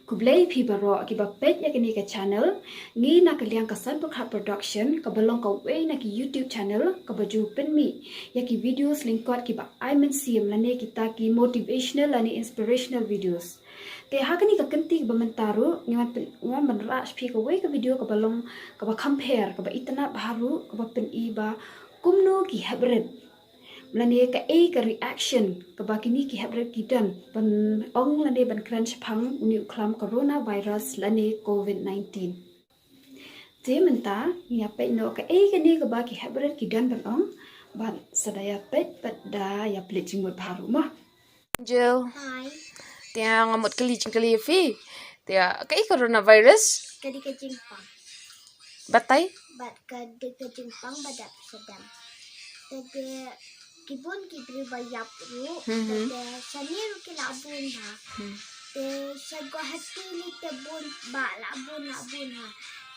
Kublai pi baro kiba pet ya kini ke channel ngi na kaliang ka sngewthuh production ka balong ka Uei na ki YouTube channel ka baju pen mi ya ki videos lingkot kiba I men sim lane kita ki motivational lane inspirational videos te hakani ka kenti ba mentaru ngan benras pi ka Uei ka video ka balong ka ba compare ka ba itna baru ka ba pen i ba kumno ki habret lane ka ka reaction ka bakini ki habret ki dan ban ong lane ban kran shaphang Uei U Corona Virus lane COVID-19 te menta ya pe no ka ni ka ba ki habret ki dan ban ong ban sadaya pet pada ya plit jingmut baru mah Jill, Hi. dia ngamut kali jingkylli fi. Dia coronavirus. Kadi ka jingpang. Batay. Kadi ka jingpang badak sedam. Kadi kibun kibri bayap ru. Kadi sanir kilabun ha. Te sago hati ni tebun ba labun ha.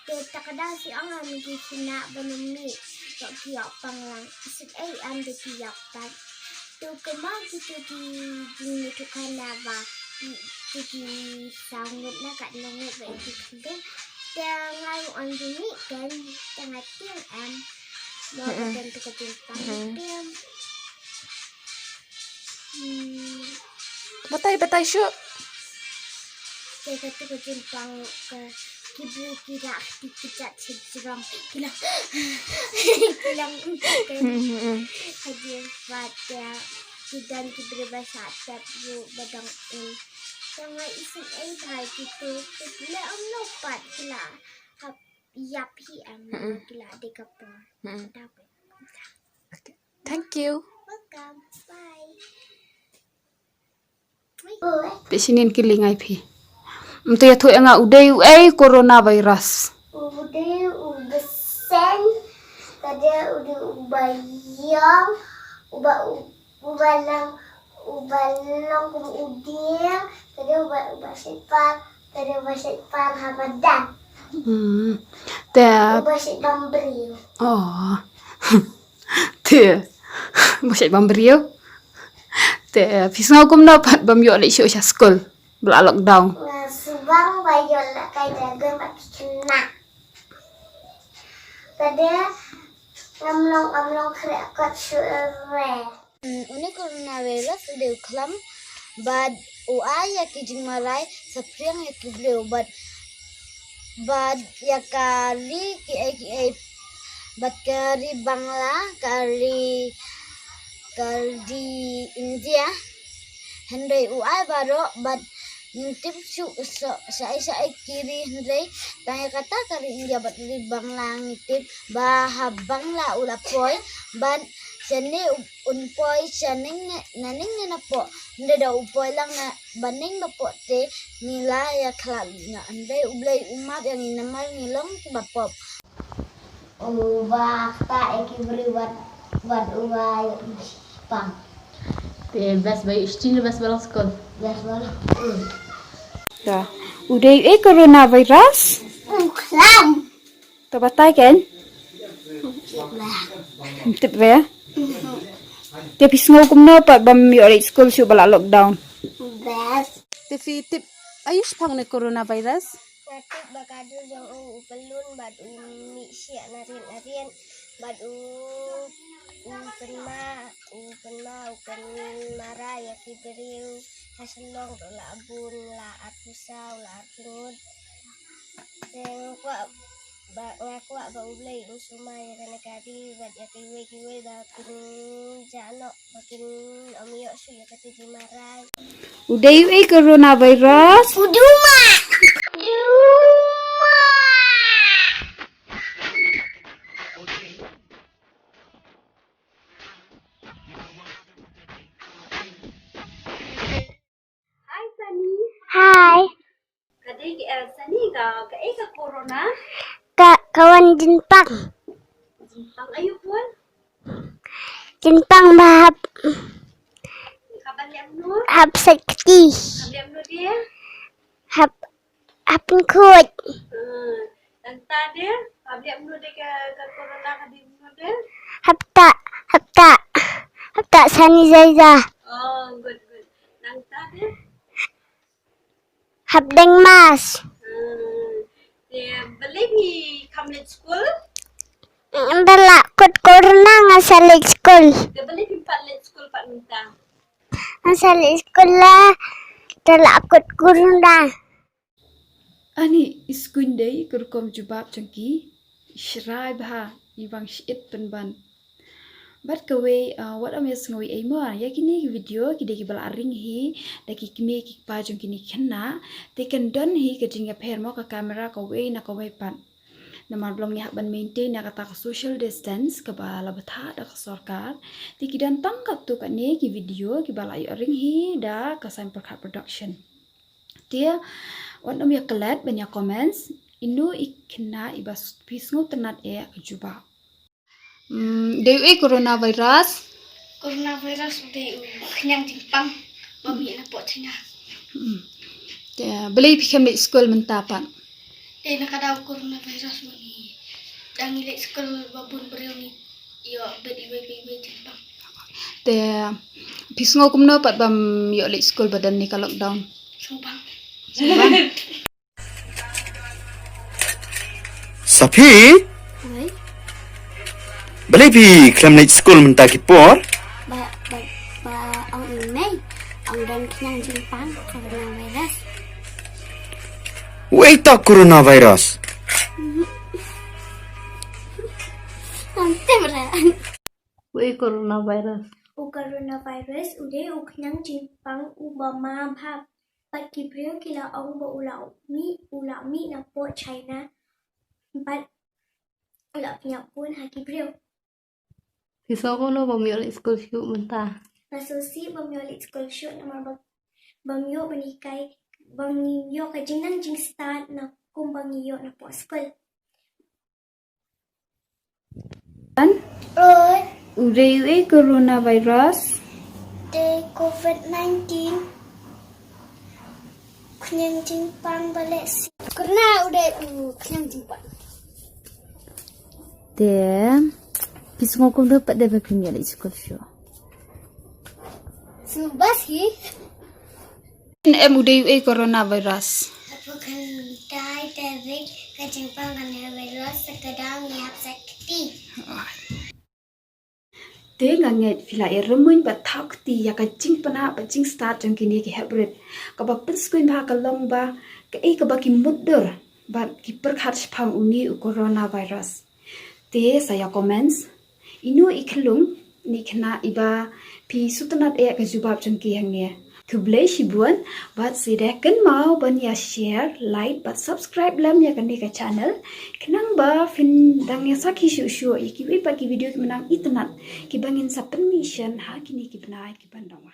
Te takada si ang ki khynnah banumi. Kok kiak panglang. Isit am de kiak pan. Tu kemang kita di jingmut kanava di sangut na katno baik itu dengan on jingmi kan tengah tiang mau dan tu ketimpang tiang Batay syu. Kita tu ketimpang ke kibri kira dikecat sejurang kilang hadir pada dan kibri bahasa tapi badang tengah isin bhai gitu le lopat kila yap kila de kapor Thank you. welcome bye pesinin kilingai pi mtu ya tu nga Uei U Corona Virus udah besen tadi udah ubayang ubalang kemudian tadi ubah sipar Ramadan te ubah sipar beriu oh te masih bambrio te pisau kumno pat bamyo le syo school bla lockdown subang bayol kay dagan pakikina tadi ngamlong kreakot syure Uei Corona Virus udah khlam bad uai ki jingmalai sapriang ki bleu bad ya kali ki bad kari bangla kari India hendai uai baro bad ngintip su sai kiri hendai tanya kata kari India bad kari bangla ngintip bah bangla ulapoy bad Sani unpoy saning naning na po hindi daw upoy lang na baning na po te nila ya khlam na hindi ublay umat yang inamal nilong kibapop ubah ta ekibri wat ubay pang Te bas bay istin bas balang school. bas bala da Uei U Corona Virus khlam to batay ken tip ve te pisngau kumno pat bamyo le school syu bala lockdown bas te fi tip ayush phang ne coronavirus Natik bakadu jong upelun badu mi sia narian badu penma ukan mara ya kiberiu haselong la abun la atusau la arkingut dan ngaku ba ublay sumar ya negari bad ya kiwe bakin jano bakin omiyo su ya kati jimarai Uei U Corona Virus Uduma. Hi Sunny Hai, kadi Sunny ka corona kawan jingpang. jingpang ayu pun Jingpang bahap kaban nur sakti. kaban nur dia Hap kut. dan tadi kaban nur dia ke corona kadi nur dia Hap tak sani zaiza. oh good nang tadi habdeng mas. Dia beli di Kamlet School. Dalak kut Karona ngasalik school. Dia beli di Kamlet School Pak Minta. Ngasalik school lah. Dalak kut Karona. Ani iskundai kurkom jubab changki shrai bha ibang shit penban. Bat kawe what am yasngawi aimo yakini video kide ki bala ring hi daki kime ki pa jong kini khynnah they can done hi ka jinga pher mo ka camera ka we na ka we pan namar blong ya ban maintain ya kata ka social distance ka bala batha da ka sarkar ti kidan tangkap tu ka ne ki video ki bala ring hi da ka saiñPyrkhat production dia what am ya kelat banyak comments inu ikna ibas pisngo tenat juba Uei U Corona Virus. Corona Virus udah khniang jingpang. Babi na po China. Beli pikam di school mentapan. Nakadaw Corona Virus mo ni. Ang ilik school babun beriw ni. Yo bedi jingpang. Pisngo kumno pat bam yo di school badan ni ka lockdown. Subang. Sapi? Oi. Beli pi khlam ni school menta kipor? Ba ang inay. Ang dan khniang jingpang Corona Virus. Uei U Corona Virus. Nanti beran. Uei Corona Virus. U Corona Virus udah khniang jingpang ubama bhap. Pat kibril kila ong ba ula mi na po China. Pat ula punya pun hakibril. Kisah ko no bamiol school shoot Minta. Nasusi bamyo school shoot namar bamyo banikai bamyo ka jinang jing start na kumbangyo na po school. Uei U Corona Virus. The COVID-19 khniang jingpang balik si. Karena udah khniang jingpang. Pisngo kumno pat de premier di school show. Subas hi. Uei U Corona Virus. Aku kan dai David ka jingpang kan virus sekadang niat sakti. Te nganget fila remun bat thak ti ya ka jingpana ba jing start jong kini ki hybrid ka ba pin screen ba ka lyngba ka ba ki muddur ba ki Pyrkhat shaphang Uei U Corona Virus. Te saya comments inu ikhlung ni khna iba pi sutanat ka jubab jong ki hangne kublai shibuan bat sida kan mau ban ya share like bat subscribe lam ya kan ka channel khnang ba phin dang ya sakhi shu iki pa ki video ki menang itnat ki bangin sa permission ha kini ki banai ki bandang